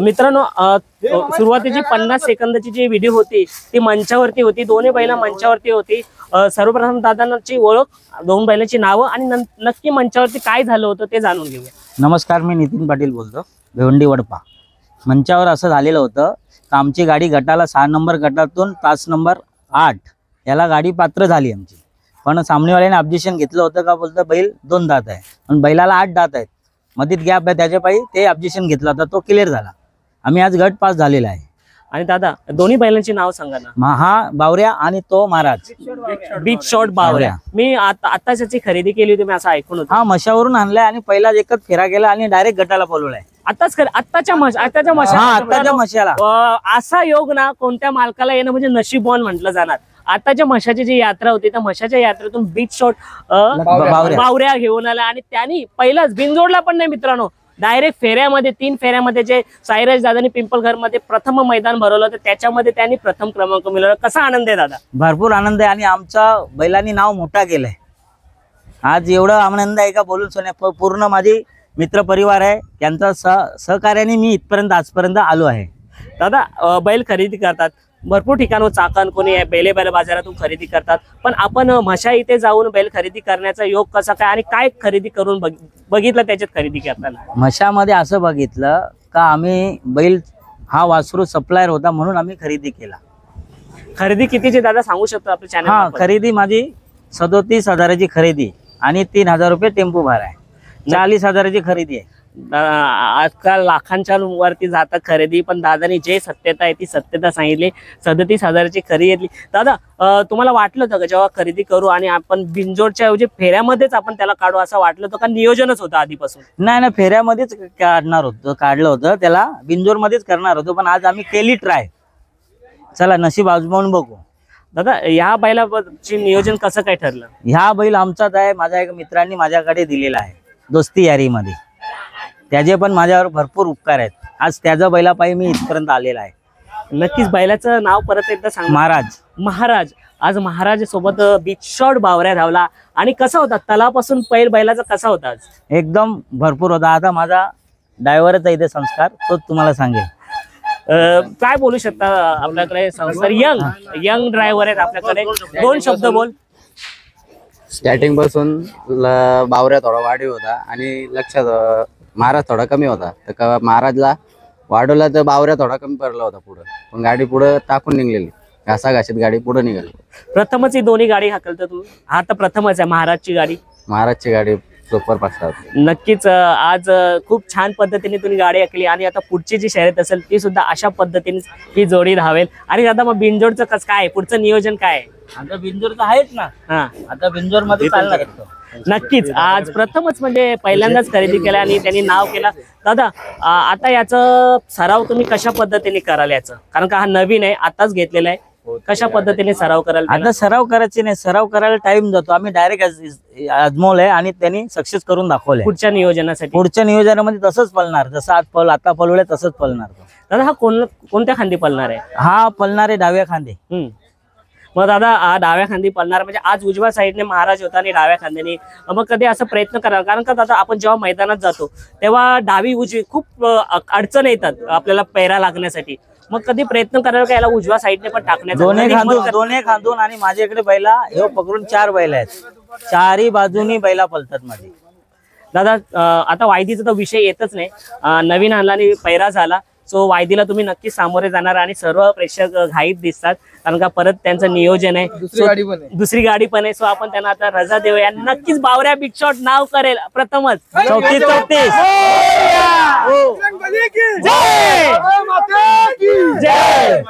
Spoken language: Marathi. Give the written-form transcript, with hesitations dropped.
मित्रांनो, सुरुवातीची 50 सेकंदाची जी व्हिडिओ होती ती मंचावरती होती, दोन्ही बैल मंचावरती होती। सर्वप्रथम दादांची ओळख, दोन बैलांची नावं आणि नक्की मंचावरती काय झालं होतं ते जाणून घेऊया। नमस्कार, मी नितीन पाटील बोलतो, भिवंडी वडपा। मंचावर असं झालेलं होतं की आमची गाडी गटाला 6 नंबर गटातून तास नंबर 8 याला गाडी पात्र झाली आमची, पण सामनेवाल्याने ऑब्जेक्शन घेतलं होतं का बोलतं बैल 2 दात आहे पण बैलाला 8 दात आहेत, मधीत गॅप आहे, त्याच्या पायी ते ऑब्जेक्शन घेतलं होतं, तो क्लिअर झाला। आम्ही आज गट पास झालेला आहे। आणि दादा दोन्ही बैलांची नाव सांगा ना। हा बावऱ्या आणि तो महाराज बीच शॉट बावऱ्या। मी आताच याची खरेदी केली होती, मी असं ऐकून होतं। हा मशावरून आणलाय आणि पहिला एकच फेरा गेला आणि डायरेक्ट गटाला पळवलाय। आत्ताच्या मशाला असा योग ना कोणत्या मालकाला येणं म्हणजे नशीबवान म्हटलं जाणार। आताच्या मशाची जी यात्रा होती त्या मशाच्या यात्रेतून बीच शॉट बावऱ्या घेऊन आला आणि त्यांनी पहिलाच बिनजोडला पण नाही मित्रांनो, डायरेक्ट फेऱ्यामध्ये 3 फेऱ्यामध्ये जे साईराज दादांनी पिंपलघर मध्ये प्रथम मैदान भरवलं होतं त्याच्यामध्ये त्यांनी प्रथम क्रमांक मिळवला। कसा आनंद आहे दादा? भरपूर आनंद आहे आणि आमचा बैलांनी नाव मोठा केलंय। आज एवढा आनंद आहे का बोलून सोन्या। पूर्ण माझी मित्र परिवार आहे, त्यांचा सहकार्याने मी इथपर्यंत आजपर्यंत आलो आहे। दादा बैल खरेदी करतात भरपूर ठिकाणवर, चाकण कोणी बैल बाजारातून खरेदी करतात, पण आपण मशा इथे जाऊन बैल खरेदी करण्याचा योग कसा काय आणि काय खरेदी करून बघितलं त्याच्यात खरेदी करताना? मशामध्ये असं बघितलं का आम्ही बैल हा वासरू सप्लायर होता म्हणून आम्ही खरेदी केला। खरेदी कितीची दादा सांगू शकतो आपल्या चॅनल? हा, खरेदी माझी 37,000ची खरेदी आणि 3,000 रुपये टेम्पो भाडा आहे, 40,000ची खरेदी आहे। आजकाल लाखांच्या वरती जातात खरेदी, पण दादानी जे सत्यता आहे ती सत्यता सांगितली। 37,000ची खरेदी दादा, तुम्हाला वाटलं होतं का जेव्हा खरेदी करू आणि आपण बिनजोडच्या ऐवजी फेऱ्यामध्येच आपण त्याला काढू असं वाटलं होतं का नियोजनच होतं आधीपासून? नाही, फेऱ्यामध्येच काढलं होतं त्याला, बिनजोड मध्येच करणार होतो, पण आज आम्ही केली ट्राय। चला नशीब आजमावून बघू। दादा ह्या बैलाचे नियोजन कसं काय ठरलं? ह्या बैल आमचाच आहे, माझ्या एका मित्रांनी माझ्याकडे दिलेला आहे दोस्ती यारीमध्ये, त्याचे पण माझ्यावर भरपूर उपकार आहेत। आज त्याचा बैलापायी मी इथपर्यंत आलेला आहे। नक्कीच बैलाचं नाव परत एकदा सांग। महाराज। आज महाराज सोबत बीच शॉट बावऱ्या धावला आणि कसा होता तलापासून पैल बैलाचा कसा होता? आज एकदम भरपूर होता। आता माझा ड्रायव्हरच आहे इथे संस्कार, तो तुम्हाला सांगेल। काय बोलू शकता? आपल्याकडे संस्कार यंग ड्रायव्हर आहेत आपल्याकडे, 2 शब्द बोल। स्टार्टिंग पासून बावऱ्या थोडा वाढीव होता आणि लक्षात महाराज थोडा कमी होता, तर महाराजला वाढवला तर बावऱ्या थोडा कमी पडला होता पुढे, पण गाडी पुढे टाकून निघलेली, घासाघाशीत गाडी पुढे निघाली। प्रथमच ही दोन्ही गाडी हाकलतो तू? हा तर प्रथमच आहे महाराजची गाडी सुपर फास्ट। नक्कीच आज खूप छान पद्धतीने तुम्ही गाडी हाकली आणि आता पुढची जी शर्यत असेल ती सुद्धा अशा पद्धतीने ही जोडी धावेल। आणि दादा मग बिनजोडचं कसं काय, पुढचं नियोजन काय आहे? आता बिनजोड आहेच ना। हा, आता बिनजोड मध्ये चालणार आहे। नक्कीच आज प्रथमच म्हणजे पहिल्यांदाच खरेदी केला आणि त्यांनी नाव केला। दादा आता याचा सराव तुम्ही कशा पद्धतीने कराल याचं, कारण का हा नवीन आहे, आताच घेतलेला आहे, कशा पद्धतीने सराव कराल? आता सराव करायचे नाही, सराव करायला टाइम जातो, आम्ही डायरेक्ट आजमवलंय आणि त्यांनी सक्सेस करून दाखवलंय। पुढच्या नियोजनासाठी, पुढच्या नियोजनामध्ये तसंच पळणार, जसं आज आता पळवलंय तसंच पळणार। दादा हा कोणत्या खांदी पळणार आहे? हा पळणार आहे डाव्या खांदे। मग दादा डाव्या खांदी पळणार म्हणजे आज उजव्या साईडने महाराज होता आणि डाव्या खांद्याने, मग कधी असं प्रयत्न करा, कारण का दादा आपण जेव्हा मैदानात जातो तेव्हा डावी उजवी खूप अडचण येतात आपल्याला पैरा लागण्यासाठी, मग कधी प्रयत्न करायला का याला उजव्या साईडने पण टाकण्याचा? दोन्ही खांदून आणि माझ्याकडे बैला हे पकडून 4 बैल आहेत, 4ही बाजूनी बैला पळतात माझे। दादा आता वायदीचा तर विषय येतच नाही, नवीन आणला पैरा झाला, सो वायदीला तुम्ही नक्की सामोरे जाणार आणि सर्व प्रेक्षक घाईत दिसतात, कारण का परत त्यांचं नियोजन आहे, दुसरी गाडी पण आहे, सो आपण त्यांना आता रजा देऊया। नक्कीच बावऱ्या बिग शॉट नाव करेल प्रथमच 34-34। जय